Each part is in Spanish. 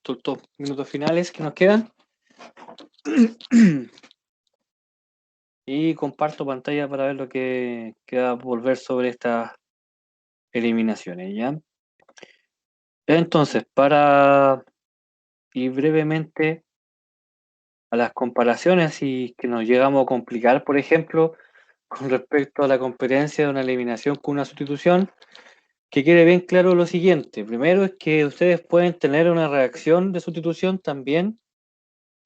estos 2 minutos finales que nos quedan. Y comparto pantalla para ver lo que queda volver sobre estas eliminaciones, ¿ya? Entonces, para ir brevemente a las comparaciones y que nos llegamos a complicar, por ejemplo, con respecto a la competencia de una eliminación con una sustitución, que quede bien claro lo siguiente. Primero es que ustedes pueden tener una reacción de sustitución también,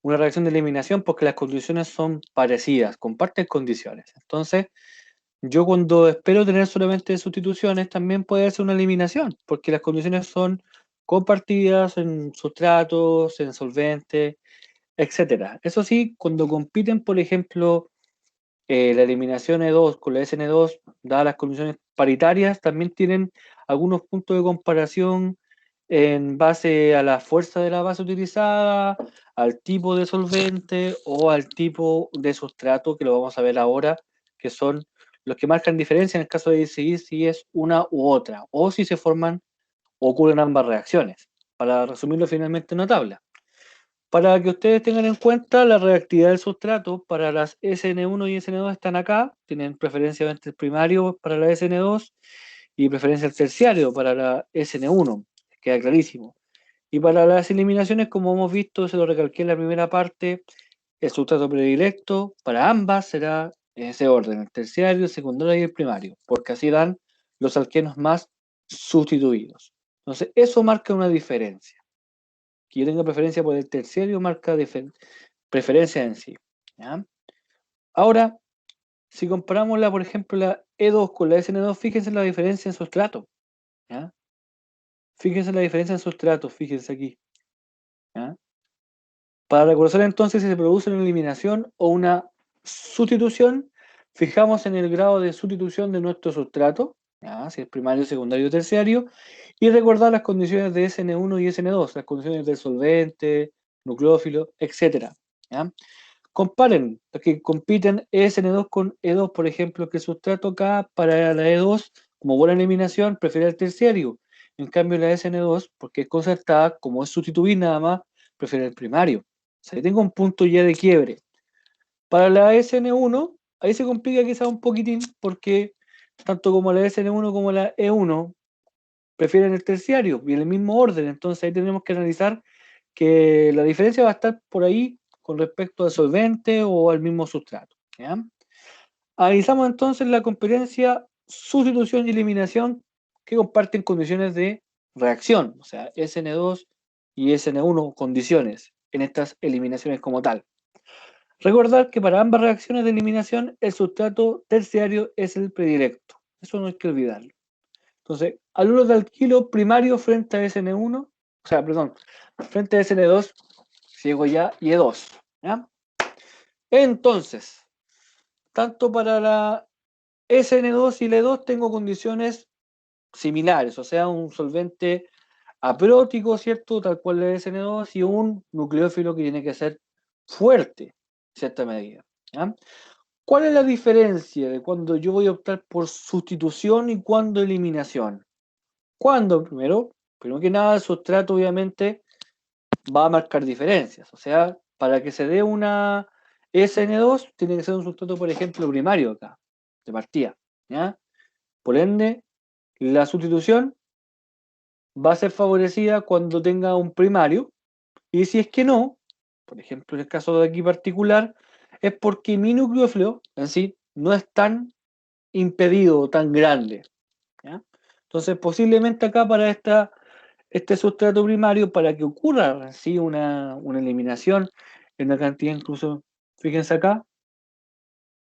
una reacción de eliminación, porque las condiciones son parecidas, comparten condiciones. Entonces, yo cuando espero tener solamente sustituciones, también puede ser una eliminación, porque las condiciones son compartidas en sustratos, en solventes, etcétera. Eso sí, cuando compiten, por ejemplo, la eliminación E2 con la SN2, dadas las condiciones paritarias, también tienen algunos puntos de comparación en base a la fuerza de la base utilizada, al tipo de solvente o al tipo de sustrato, que lo vamos a ver ahora, que son los que marcan diferencia en el caso de decidir si es una u otra, o si se forman o ocurren ambas reacciones, para resumirlo finalmente en una tabla. Para que ustedes tengan en cuenta, la reactividad del sustrato para las SN1 y SN2 están acá, tienen preferencia entre el primario para la SN2 y preferencia al terciario para la SN1, queda clarísimo. Y para las eliminaciones, como hemos visto, se lo recalqué en la primera parte, el sustrato predilecto para ambas será en ese orden, el terciario, el secundario y el primario, porque así dan los alquenos más sustituidos. Entonces, eso marca una diferencia. Que yo tenga preferencia por el terciario marca preferencia en sí. ¿Ya? Ahora, si comparamos por ejemplo, la E2 con la SN2, fíjense en la diferencia en sustrato. ¿Ya? Fíjense en la diferencia en sustrato, fíjense aquí. ¿Ya? Para reconocer entonces si se produce una eliminación o una sustitución, fijamos en el grado de sustitución de nuestro sustrato, ¿ya? Si es primario, secundario o terciario, y recordar las condiciones de SN1 y SN2, las condiciones del solvente, nucleófilo, etc. ¿Ya? Comparen los que compiten SN2 con E2, por ejemplo, que el sustrato acá para la E2, como buena eliminación, prefiere el terciario. En cambio, la SN2, porque es concertada, como es sustituir nada más, prefiere el primario. O sea, ahí tengo un punto ya de quiebre. Para la SN1, ahí se complica quizás un poquitín, porque tanto como la SN1 como la E1 prefieren el terciario y en el mismo orden. Entonces ahí tenemos que analizar que la diferencia va a estar por ahí con respecto al solvente o al mismo sustrato. ¿Ya? Analizamos entonces la competencia, sustitución y eliminación que comparten condiciones de reacción, o sea, SN2 y SN1 condiciones en estas eliminaciones como tal. Recordar que para ambas reacciones de eliminación el sustrato terciario es el predilecto. Eso no hay que olvidarlo. Entonces, aluro de alquilo primario frente a SN1, o sea, perdón, frente a SN2, ciego ya, y E2. ¿Ya? Entonces, tanto para la SN2 y la E2 tengo condiciones similares, o sea, un solvente aprotótico, ¿cierto? Tal cual la SN2 y un nucleófilo que tiene que ser fuerte, en cierta medida. ¿Ya? ¿Cuál es la diferencia de cuando yo voy a optar por sustitución y cuando eliminación? Cuando, primero que nada, el sustrato obviamente va a marcar diferencias. O sea, para que se dé una SN2, tiene que ser un sustrato, por ejemplo, primario acá, de partida. ¿Ya? Por ende, la sustitución va a ser favorecida cuando tenga un primario, y si es que no, por ejemplo, en el caso de aquí particular, es porque mi nucleófilo en sí no es tan impedido o tan grande. ¿Ya? Entonces, posiblemente acá para este sustrato primario, para que ocurra así una eliminación en una cantidad incluso, fíjense acá,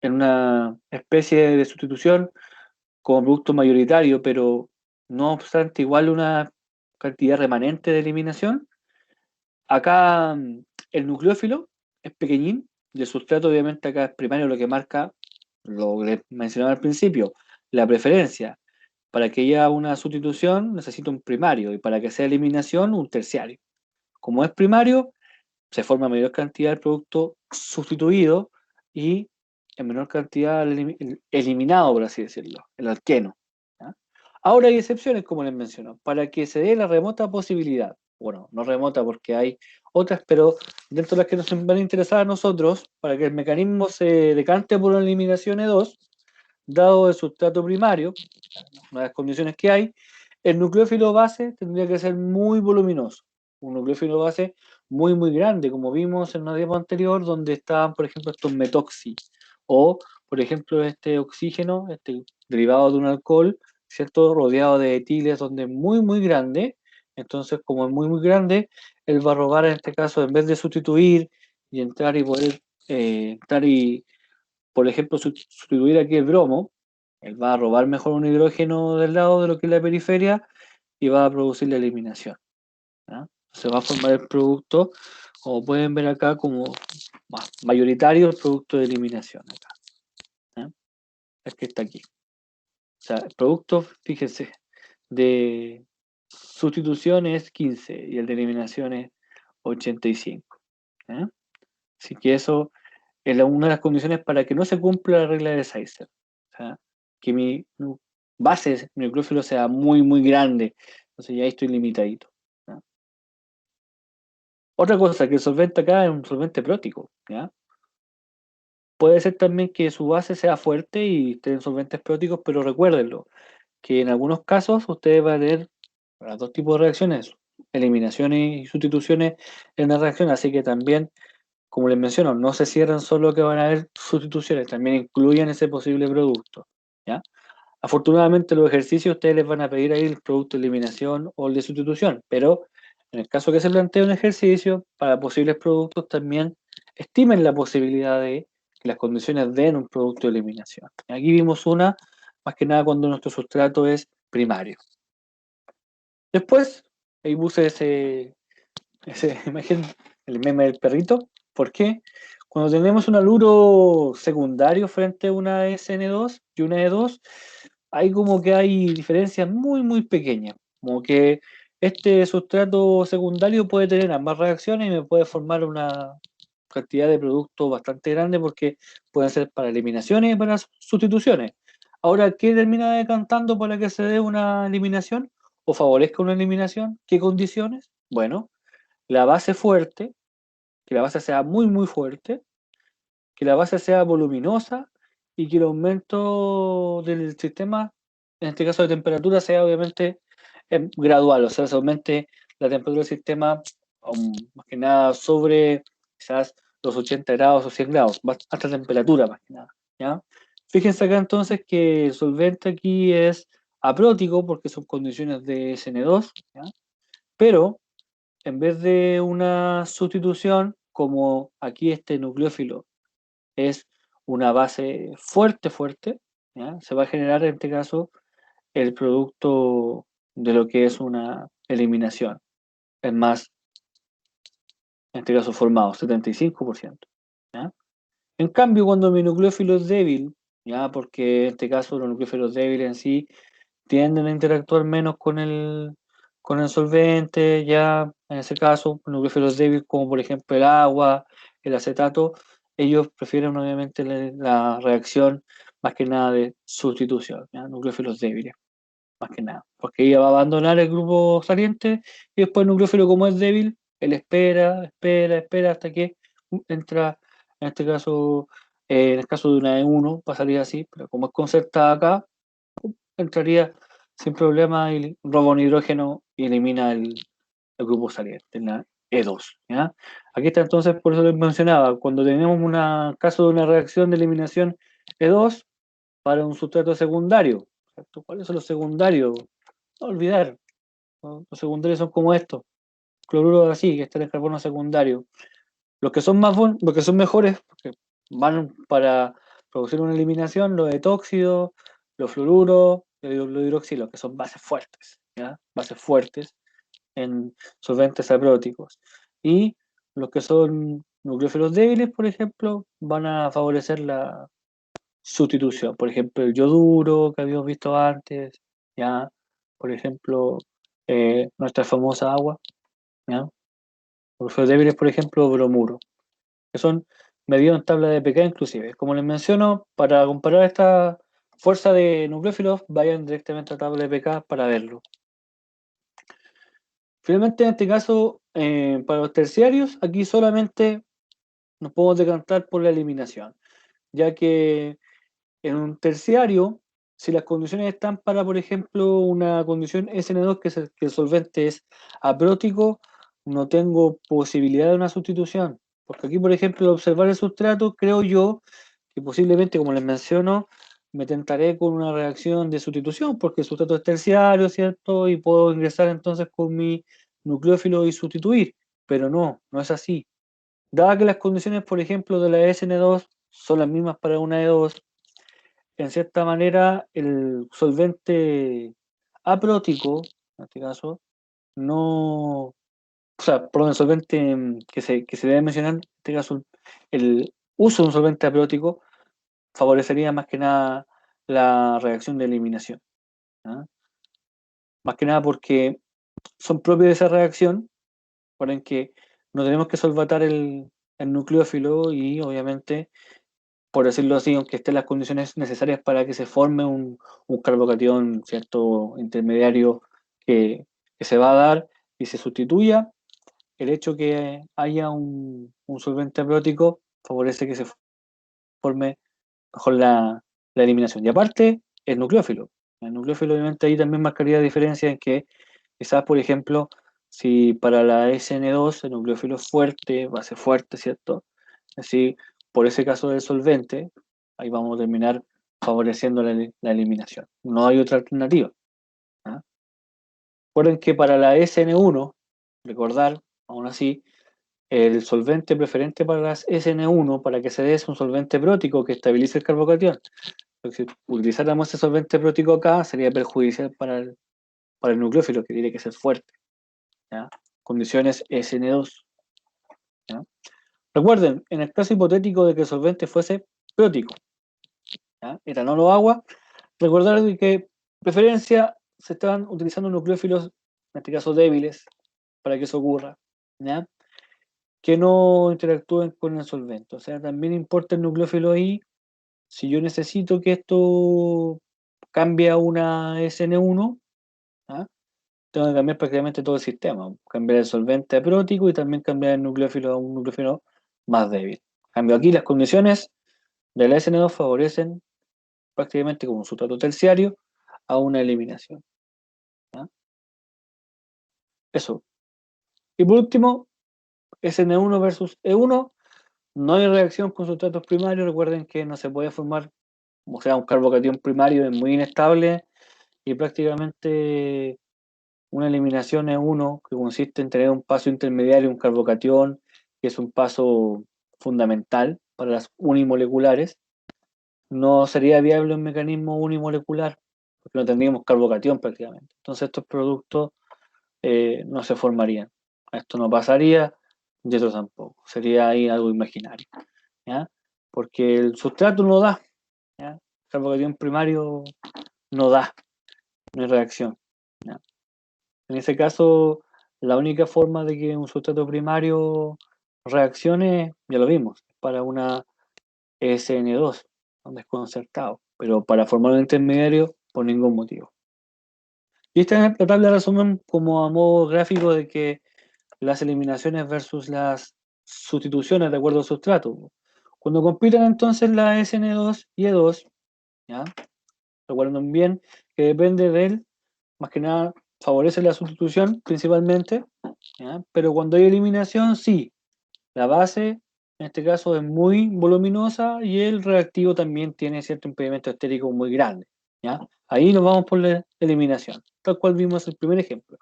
en una especie de sustitución como producto mayoritario, pero no obstante igual una cantidad remanente de eliminación, acá el nucleófilo es pequeñín y el sustrato obviamente acá es primario, lo que marca lo que mencionaba al principio, la preferencia. Para que haya una sustitución necesito un primario y para que sea eliminación un terciario. Como es primario, se forma mayor cantidad del producto sustituido y en menor cantidad eliminado, por así decirlo, el alqueno. ¿Ya? Ahora hay excepciones, como les menciono, para que se dé la remota posibilidad bueno, no remota porque hay otras, pero dentro de las que nos van a interesar a nosotros, para que el mecanismo se decante por una eliminación E2, dado el sustrato primario, una de las condiciones que hay, el nucleófilo base tendría que ser muy voluminoso, un nucleófilo base muy, muy grande, como vimos en una diapo anterior, donde estaban, por ejemplo, estos metoxi, o, por ejemplo, este oxígeno, este derivado de un alcohol, ¿cierto? Rodeado de etiles, donde es muy, muy grande. Entonces, como es muy, muy grande, él va a robar en este caso, en vez de sustituir y entrar y poder entrar y, por ejemplo, sustituir aquí el bromo, él va a robar mejor un hidrógeno del lado de lo que es la periferia y va a producir la eliminación. ¿Ya? Se va a formar el producto, como pueden ver acá, como mayoritario el producto de eliminación. Acá, ¿ya? Es que está aquí. O sea, el producto, fíjense, de sustitución es 15 y el de eliminación es 85. ¿Ya? Así que eso es una de las condiciones para que no se cumpla la regla de Sizer. O sea, que mi base, mi nucleófilo sea muy, muy grande. Entonces ya estoy limitadito. ¿Ya? Otra cosa, que el solvente acá es un solvente prótico. ¿Ya? Puede ser también que su base sea fuerte y estén solventes próticos, pero recuérdenlo, que en algunos casos ustedes van a tener para dos tipos de reacciones, eliminaciones y sustituciones en una reacción, así que también, como les menciono, no se cierran solo que van a haber sustituciones, también incluyen ese posible producto, ¿ya? Afortunadamente los ejercicios ustedes les van a pedir ahí el producto de eliminación o el de sustitución, pero en el caso que se plantee un ejercicio, para posibles productos también estimen la posibilidad de que las condiciones den un producto de eliminación. Aquí vimos una, más que nada cuando nuestro sustrato es primario. Después, ahí puse ese imagen, el meme del perrito. ¿Por qué? Cuando tenemos un haluro secundario frente a una SN2 y una E2, hay como que hay diferencias muy, muy pequeñas. Como que este sustrato secundario puede tener ambas reacciones y me puede formar una cantidad de productos bastante grande porque pueden ser para eliminaciones y para sustituciones. Ahora, ¿qué termina decantando para que se dé una eliminación o favorezca una eliminación? ¿Qué condiciones? Bueno, la base fuerte, que la base sea muy, muy fuerte, que la base sea voluminosa y que el aumento del sistema, en este caso de temperatura, sea obviamente gradual, o sea, se aumente la temperatura del sistema más que nada sobre quizás los 80 grados o 100 grados, hasta temperatura más que nada, ¿ya? Fíjense acá entonces que el solvente aquí es aprótico porque son condiciones de SN2, ¿ya? Pero en vez de una sustitución, como aquí este nucleófilo es una base fuerte, fuerte, ¿ya? Se va a generar en este caso el producto de lo que es una eliminación. Es más, en este caso formado, 75%. ¿Ya? En cambio, cuando mi nucleófilo es débil, ¿ya? Porque en este caso los nucleófilos débiles en sí tienden a interactuar menos con el solvente, ya en ese caso, nucleófilos débiles como por ejemplo el agua, el acetato, ellos prefieren obviamente la reacción más que nada de sustitución, ¿ya? Nucleófilos débiles, más que nada, porque ella va a abandonar el grupo saliente y después el nucleófilo como es débil, él espera, espera, espera hasta que entra, en este caso, en el caso de una E1 pasaría así, pero como es concertada acá, entraría sin problema y roba un hidrógeno y elimina el grupo saliente, en la E2. ¿Ya? Aquí está entonces, por eso les mencionaba, cuando tenemos un caso de una reacción de eliminación E2 para un sustrato secundario. ¿Cierto? ¿Cuáles son los secundarios? No olvidar, ¿no? Los secundarios son como estos, cloruro así, que está en el carbono secundario. Los que son los que son mejores, porque van para producir una eliminación, los etóxidos, los fluoruros, los hidroxilos, que son bases fuertes, ¿ya? Bases fuertes en solventes apróticos. Y los que son nucleófilos débiles, por ejemplo, van a favorecer la sustitución. Por ejemplo, el yoduro que habíamos visto antes, ¿ya? Por ejemplo, nuestra famosa agua, ¿ya? Nucleófilos débiles, por ejemplo, bromuro, que son medidos en tabla de pK inclusive. Como les menciono, para comparar esta fuerza de nucleófilos, vayan directamente a tabla de pK para verlo. Finalmente, en este caso, para los terciarios, aquí solamente nos podemos decantar por la eliminación, ya que en un terciario, si las condiciones están para, por ejemplo, una condición SN2 que el solvente es aprótico, no tengo posibilidad de una sustitución. Porque aquí, por ejemplo, al observar el sustrato, creo yo que posiblemente, como les menciono, me tentaré con una reacción de sustitución, porque el sustrato es terciario, ¿cierto? Y puedo ingresar entonces con mi nucleófilo y sustituir. Pero no, no es así. Dada que las condiciones, por ejemplo, de la SN2 son las mismas para una E2, en cierta manera el solvente aprótico, en este caso, no, o sea, perdón, el solvente que se debe mencionar, en este caso, el uso de un solvente aprótico favorecería más que nada la reacción de eliminación. ¿Ah? Más que nada porque son propios de esa reacción, por en que no tenemos que solvatar el nucleófilo y obviamente por decirlo así, aunque estén las condiciones necesarias para que se forme un carbocatión, ¿cierto? Intermediario que se va a dar y se sustituya, el hecho que haya un solvente abiótico favorece que se forme mejor la eliminación. Y aparte, el nucleófilo. El nucleófilo, obviamente, ahí también marcaría diferencia en que quizás, por ejemplo, si para la SN2 el nucleófilo es fuerte, va a ser fuerte, ¿cierto? Así, por ese caso del solvente, ahí vamos a terminar favoreciendo la eliminación. No hay otra alternativa. ¿Ah? Recuerden que para la SN1, recordar, aún así, el solvente preferente para las SN1, para que se dé, es un solvente prótico que estabilice el carbocatión. Porque si utilizáramos ese solvente prótico acá, sería perjudicial para el nucleófilo, que tiene que ser fuerte. ¿Ya? Condiciones SN2. ¿Ya? Recuerden, en el caso hipotético de que el solvente fuese prótico, ¿ya? Etanol o agua, recordar que preferencia se estaban utilizando nucleófilos, en este caso débiles, para que eso ocurra, ¿ya? Que no interactúen con el solvente. O sea, también importa el nucleófilo ahí. Si yo necesito que esto cambie a una SN1, ¿ah? Tengo que cambiar prácticamente todo el sistema. Cambiar el solvente a prótico y también cambiar el nucleófilo a un nucleófilo más débil. En cambio, aquí las condiciones de la SN2 favorecen prácticamente como un sustrato terciario a una eliminación. ¿Ya? Eso. Y por último, SN1 versus E1. No hay reacción con sustratos primarios. Recuerden que no se puede formar, o sea, un carbocatión primario es muy inestable y prácticamente una eliminación E1 que consiste en tener un paso intermediario, un carbocatión, que es un paso fundamental para las unimoleculares, no sería viable un mecanismo unimolecular, porque no tendríamos carbocatión prácticamente. Entonces estos productos no se formarían. Esto no pasaría y esto tampoco. Sería ahí algo imaginario. ¿Ya? Porque el sustrato no da. ¿Ya? El carbocatión primario no da, no hay reacción. ¿Ya? En ese caso, la única forma de que un sustrato primario reaccione, ya lo vimos, para una SN2, un desconcertado, pero para formar un intermediario, por ningún motivo. Y esta es la tabla de resumen como a modo gráfico de que las eliminaciones versus las sustituciones de acuerdo al sustrato. Cuando compitan entonces la SN2 y E2, ¿ya? Recuerden bien que depende del, más que nada, favorece la sustitución principalmente, ¿ya? Pero cuando hay eliminación, sí, la base en este caso es muy voluminosa y el reactivo también tiene cierto impedimento estérico muy grande, ¿ya? Ahí nos vamos por la eliminación, tal cual vimos el primer ejemplo.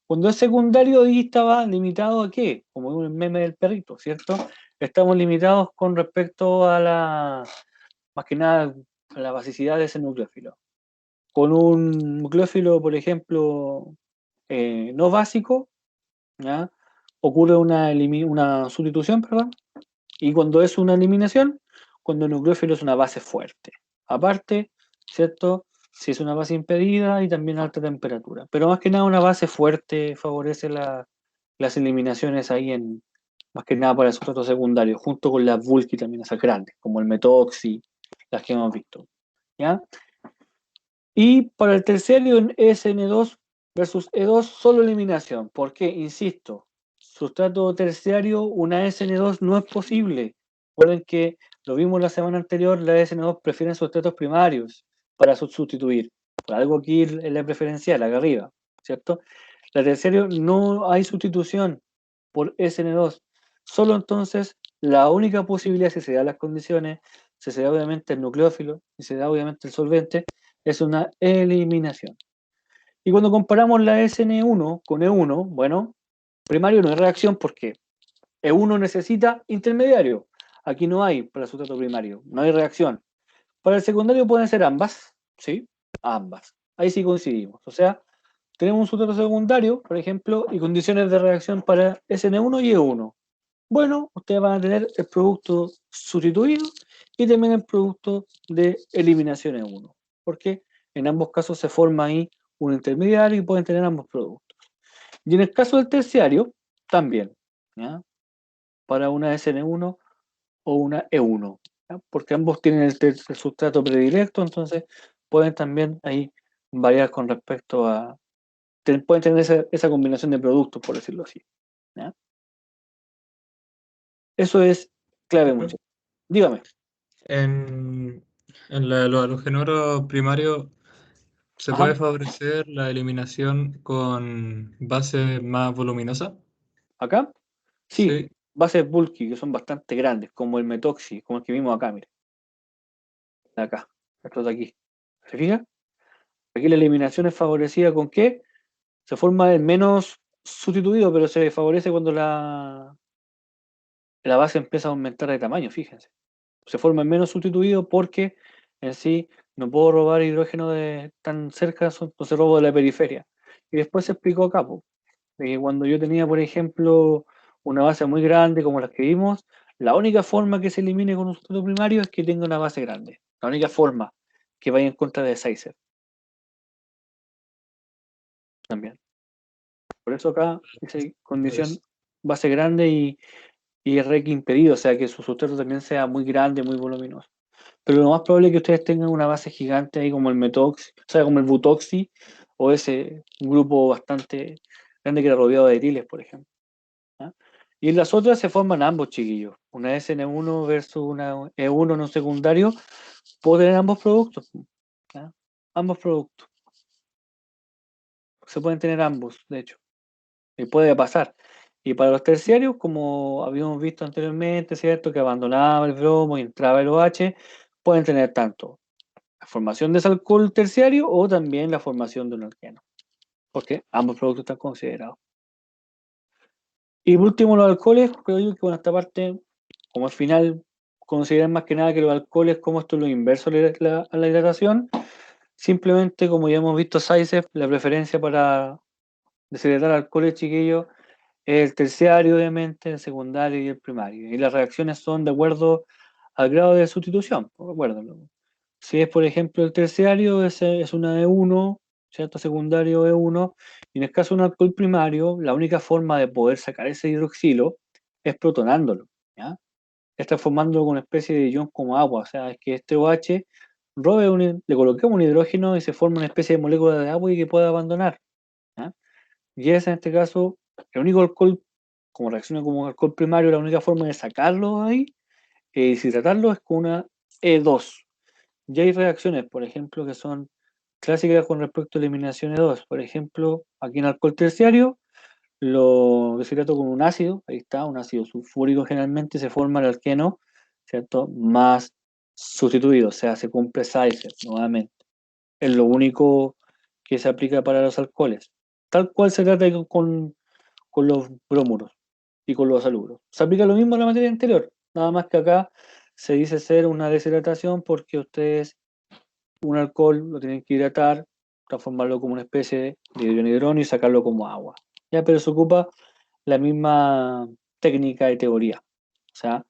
Cuando es secundario, ahí estaba limitado a qué, como un meme del perrito, ¿cierto? Estamos limitados con respecto a más que nada, a la basicidad de ese nucleófilo. Con un nucleófilo, por ejemplo, no básico, ¿ya? Ocurre una sustitución, perdón, y cuando es una eliminación, cuando el nucleófilo es una base fuerte. Aparte, ¿cierto? Si es una base impedida y también alta temperatura. Pero más que nada una base fuerte favorece las eliminaciones ahí más que nada para el sustrato secundario, junto con las bulkitaminas grandes, como el metoxi, las que hemos visto. ¿Ya? Y para el terciario en SN2 versus E2 solo eliminación. ¿Por qué? Insisto, sustrato terciario, una SN2 no es posible. Recuerden que lo vimos la semana anterior, la SN2 prefieren sustratos primarios para sustituir. Por algo aquí en la preferencial, acá arriba, ¿cierto? La terciario no hay sustitución por SN2. Solo entonces la única posibilidad, si se dan las condiciones, si se da obviamente el nucleófilo, si se da obviamente el solvente, es una eliminación. Y cuando comparamos la SN1 con E1, bueno, primario no hay reacción porque E1 necesita intermediario. Aquí no hay para el sustrato primario, no hay reacción. Para el secundario pueden ser ambas, ¿sí? Ambas. Ahí sí coincidimos. O sea, tenemos un sustrato secundario, por ejemplo, y condiciones de reacción para SN1 y E1. Bueno, ustedes van a tener el producto sustituido y también el producto de eliminación E1. Porque en ambos casos se forma ahí un intermediario y pueden tener ambos productos. Y en el caso del terciario, también, ¿ya? Para una SN1 o una E1, ¿ya? Porque ambos tienen el sustrato predilecto, entonces pueden también ahí variar con respecto a, pueden tener esa combinación de productos, por decirlo así, ¿ya? Eso es clave mucho. Dígame. En, los halogénuros primarios se Ajá. puede favorecer la eliminación con base más voluminosa. ¿Acá? Sí, Sí, bases bulky que son bastante grandes, como el metoxi, como el que vimos acá, mire, de acá, estos de aquí. ¿Se fija? Aquí la eliminación es favorecida con qué? Se forma el menos sustituido, pero se favorece cuando la base empieza a aumentar de tamaño, fíjense. Se forma el menos sustituido porque en sí no puedo robar hidrógeno de tan cerca, entonces robo de la periferia. Y después se explicó acá, po, de que cuando yo tenía, por ejemplo, una base muy grande como las que vimos, la única forma que se elimine con un sustrato primario es que tenga una base grande. La única forma que vaya en contra de Sizer también. Por eso acá dice condición pues, base grande y REC impedido, o sea que su sustrato también sea muy grande, muy voluminoso. Pero lo más probable es que ustedes tengan una base gigante ahí como el Metox, o sea, como el Butoxi, o ese grupo bastante grande que era rodeado de etiles, por ejemplo. ¿Ya? Y en las otras se forman ambos chiquillos. Una SN1 versus una E1 no secundario. Puedo tener ambos productos. ¿Ya? Ambos productos. Se pueden tener ambos, de hecho. Y puede pasar. Y para los terciarios, como habíamos visto anteriormente, ¿cierto? Que abandonaba el bromo y entraba el OH, pueden tener tanto la formación de ese alcohol terciario o también la formación de un alqueno. Porque ambos productos están considerados. Y por último, los alcoholes, creo yo que con esta parte, como al final consideran más que nada que los alcoholes, como esto es lo inverso a la hidratación, simplemente como ya hemos visto SAICEF, la preferencia para deshidratar alcoholes chiquillos es el terciario, obviamente, el secundario y el primario. Y las reacciones son de acuerdo al grado de sustitución, recuérdenlo. Si es, por ejemplo, el terciario, es una E1, ¿cierto? Secundario E1. Y en el caso de un alcohol primario, la única forma de poder sacar ese hidroxilo es protonándolo, ¿ya? Es transformándolo con una especie de ion como agua. O sea, es que este OH le coloquemos un hidrógeno y se forma una especie de molécula de agua y que pueda abandonar, ¿ya? Y es en este caso el único alcohol, como reacciona como alcohol primario, la única forma de sacarlo de ahí y deshidratarlo es con una E2. Ya hay reacciones, por ejemplo, que son clásicas con respecto a eliminación E2. Por ejemplo, aquí en alcohol terciario, lo deshidrato con un ácido, ahí está, un ácido sulfúrico generalmente, se forma el alqueno, ¿cierto? Más sustituido, o sea, se cumple Sicer nuevamente. Es lo único que se aplica para los alcoholes. Tal cual se trata con los bromuro y con los haluros. Se aplica lo mismo en la materia anterior, nada más que acá se dice ser una deshidratación porque ustedes un alcohol lo tienen que hidratar, transformarlo como una especie de hidronidrón y sacarlo como agua. Ya, pero se ocupa la misma técnica de teoría. O sea,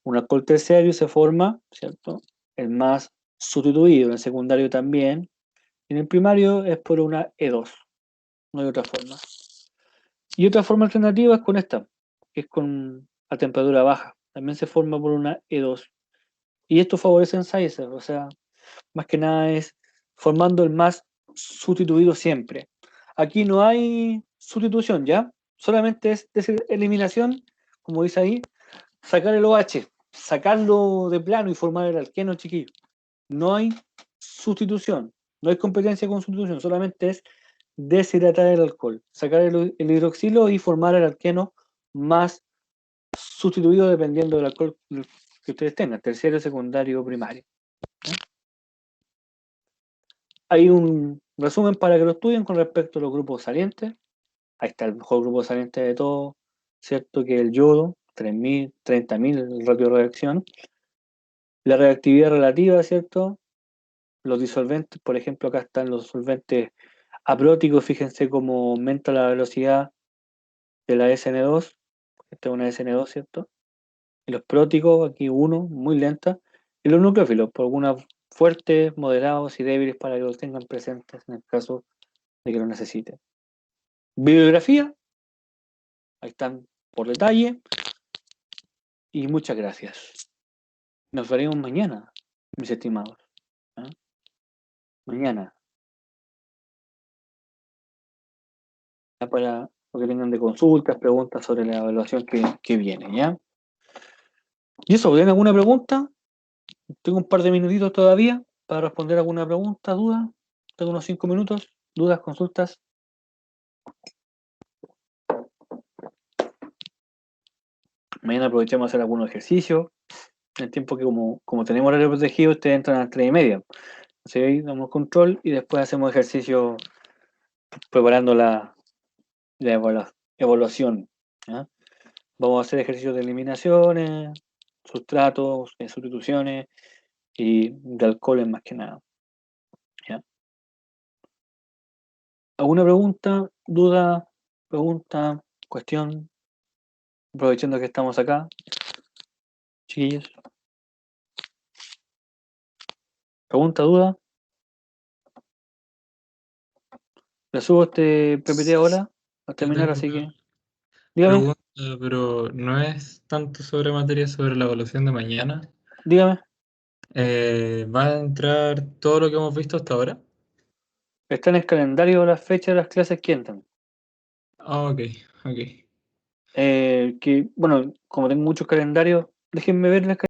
un alcohol terciario se forma, ¿cierto? El más sustituido, en el secundario también. En el primario es por una E2, no hay otra forma. Y otra forma alternativa es con esta, que es con a temperatura baja. También se forma por una E2. Y esto favorece en Sicer, o sea, más que nada es formando el más sustituido siempre. aquí no hay sustitución, ¿ya? Solamente es eliminación, como dice ahí, sacar el OH, sacarlo de plano y formar el alqueno, chiquillo. No hay sustitución, no hay competencia con sustitución, solamente es deshidratar el alcohol, sacar el hidroxilo y formar el alqueno más sustituido dependiendo del alcohol que ustedes tengan, terciario, secundario, primario. Hay un resumen para que lo estudien con respecto a los grupos salientes. Ahí está el mejor grupo saliente de todos, ¿cierto? Que el yodo, 3000, 30.000 el ratio de reacción. La reactividad relativa, ¿cierto? Los disolventes, por ejemplo, acá están los solventes apróticos, fíjense cómo aumenta la velocidad de la SN2, esta es una SN2, ¿cierto? Y los próticos, aquí uno, muy lenta. Y los nucleófilos, por algunas fuertes, moderados y débiles para que los tengan presentes en el caso de que lo necesiten. Bibliografía, ahí están por detalle. Y muchas gracias. Nos veremos mañana, mis estimados. ¿Ah? Mañana, ya para lo que tengan de consultas, preguntas sobre la evaluación que viene, ¿ya? Y eso, ¿tienen alguna pregunta? Tengo un par de minutitos todavía para responder alguna pregunta, duda. Tengo unos 5 minutos. Dudas, consultas. Mañana aprovechamos a hacer algunos ejercicios. En el tiempo que como tenemos horario protegido, ustedes entran a las 3:30. Así ahí damos control y después hacemos ejercicio preparando la evaluación. ¿Ya? Vamos a hacer ejercicios de eliminaciones, sustratos, sustituciones y de alcoholes más que nada. ¿Ya? ¿Alguna pregunta, duda, cuestión? Aprovechando que estamos acá, chiquillos. ¿Pregunta, duda? Le subo este PPT ahora a Yo terminar, tengo así una que dígame, pregunta, pero no es tanto sobre materia, sobre la evaluación de mañana. dígame. ¿Va a entrar todo lo que hemos visto hasta ahora? Está en el calendario las fechas de las clases que entran. Ah, ok, ok. Bueno, como tengo muchos calendarios, déjenme ver las